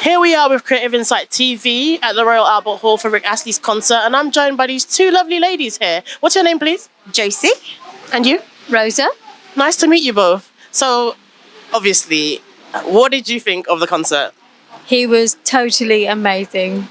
Here we are with Creative Insight TV at the Royal Albert Hall for Rick Astley's concert, and I'm joined by these two lovely ladies here. What's your name, please? Josie. And you? Rosa. Nice to meet you both. So, obviously, what did you think of the concert? He was totally amazing.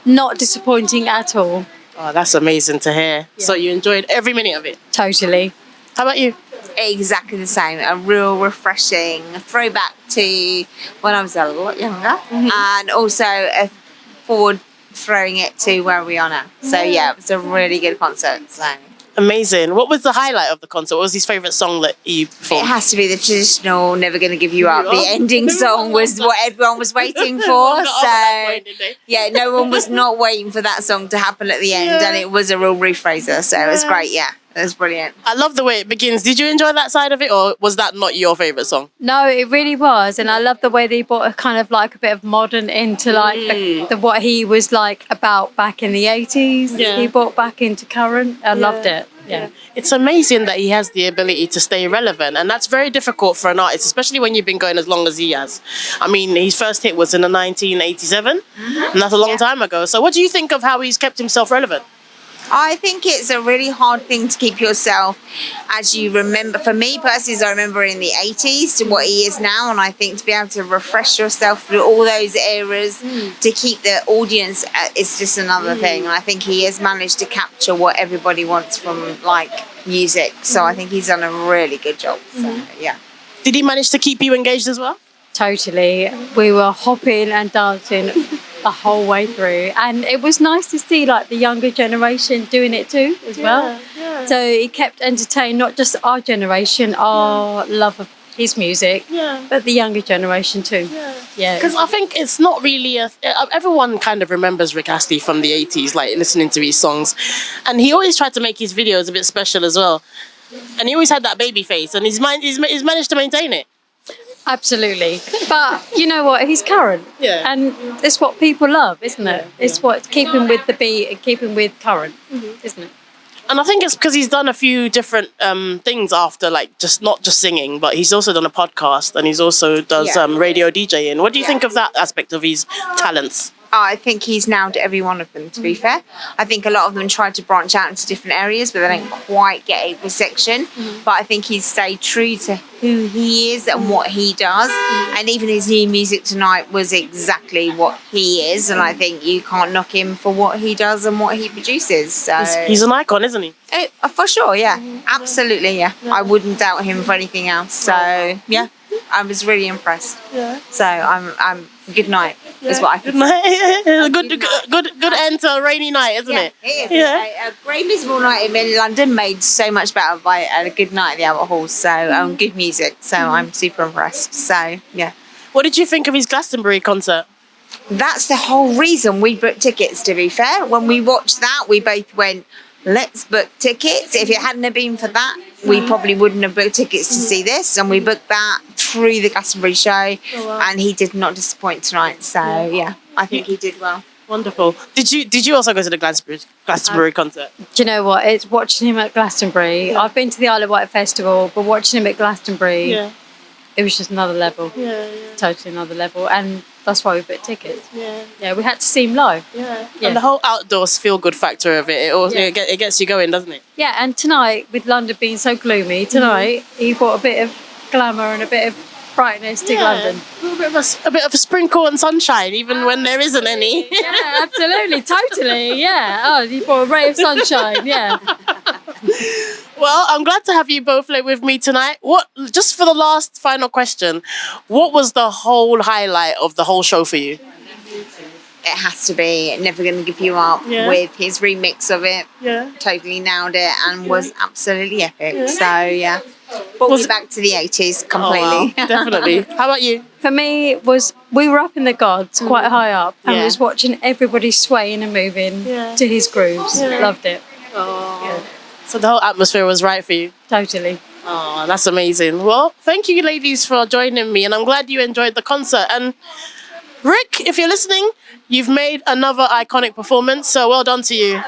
Not disappointing at all. Oh, that's amazing to hear. Yeah. So you enjoyed every minute of it? Totally. How about you? Exactly the same. A real refreshing throwback to when I was a lot younger, and also a forward throwing it to where we are now. So yeah, it was a really good concert. So Amazing. What was the highlight of the concert? What was his favourite song that you performed? it has to be the traditional "Never Gonna Give You Up." The ending song was what everyone was waiting for. Got over So that point, didn't they? yeah, no one was not waiting for that song to happen at the end, and it was a real rephraser. So it was great. Yeah, it was brilliant. I love the way it begins. Did you enjoy that side of it, or was that not your favourite song? No, it really was. And I love the way they brought a kind of like a bit of modern into like the what he was like about back in the 80s. Yeah. He brought back into current. I loved it. Yeah. It's amazing that he has the ability to stay relevant, and that's very difficult for an artist, especially when you've been going as long as he has. I mean, his first hit was in 1987, and that's a long time ago. So what do you think of how he's kept himself relevant? I think it's a really hard thing to keep yourself as you remember. For me personally, as I remember in the 80s to what he is now, and I think to be able to refresh yourself through all those eras to keep the audience is just another thing. And I think he has managed to capture what everybody wants from like music. So I think he's done a really good job. So yeah. Did he manage to keep you engaged as well? Totally. We were hopping and dancing the whole way through, and it was nice to see like the younger generation doing it too as well. Yeah. So it kept entertaining not just our generation, our love of his music, but the younger generation too. Yeah. Because I think it's not really everyone kind of remembers Rick Astley from the 80s, like listening to his songs, and he always tried to make his videos a bit special as well, and he always had that baby face, and he's managed to maintain it. Absolutely. But you know what? He's current. Yeah. And it's what people love, isn't it? It's what's keeping with the beat and keeping with current, isn't it? And I think it's because he's done a few different things after, like not just singing, but he's also done a podcast, and he's also does radio DJing. What do you think of that aspect of his talents? I think he's nailed every one of them, to be fair. I think a lot of them tried to branch out into different areas, but they don't quite get a reception. But I think he's stayed true to who he is and what he does. And even his new music tonight was exactly what he is. And I think you can't knock him for what he does and what he produces. So He's an icon, isn't he? for sure, yeah. Absolutely, yeah. I wouldn't doubt him for anything else. So, yeah. I was really impressed. Yeah. So I'm good night is what I can say. Good end to a rainy night, isn't it? It is. A grey miserable night in London made so much better by a good night at the Albert Hall. So good music. So I'm super impressed. So yeah. What did you think of his Glastonbury concert? That's the whole reason we booked tickets, to be fair. When we watched that, we both went, let's book tickets. If it hadn't have been for that, we probably wouldn't have booked tickets to see this. And we booked that through the Glastonbury show. And he did not disappoint tonight. So, yeah, I think he did well. Wonderful. Did you also go to the Glastonbury concert? Do you know what? It's watching him at Glastonbury. I've been to the Isle of Wight Festival, but watching him at Glastonbury, it was just another level. Totally another level. And that's why we booked tickets. Yeah, we had to see him live. And the whole outdoors feel-good factor of it, it gets you going, doesn't it? Yeah, and tonight, with London being so gloomy, he brought a bit of glamour and a bit of brightness to London. A bit of a sprinkle and sunshine, even when there isn't any. Yeah, absolutely, totally, yeah. Oh, he brought a ray of sunshine, yeah. Well, I'm glad to have you both with me tonight. Just for the last final question, what was the whole highlight of the whole show for you? It has to be Never Gonna Give You Up with his remix of it. Totally nailed it and was absolutely epic. So, yeah. Brought me back to the 80s completely. Oh, wow. Definitely. How about you? For me, we were up in the gods, quite high up, and was watching everybody swaying and moving to his grooves. Loved it. So the whole atmosphere was right for you? Totally. Oh, that's amazing. Well, thank you, ladies, for joining me, and I'm glad you enjoyed the concert. And Rick, if you're listening, you've made another iconic performance, so well done to you.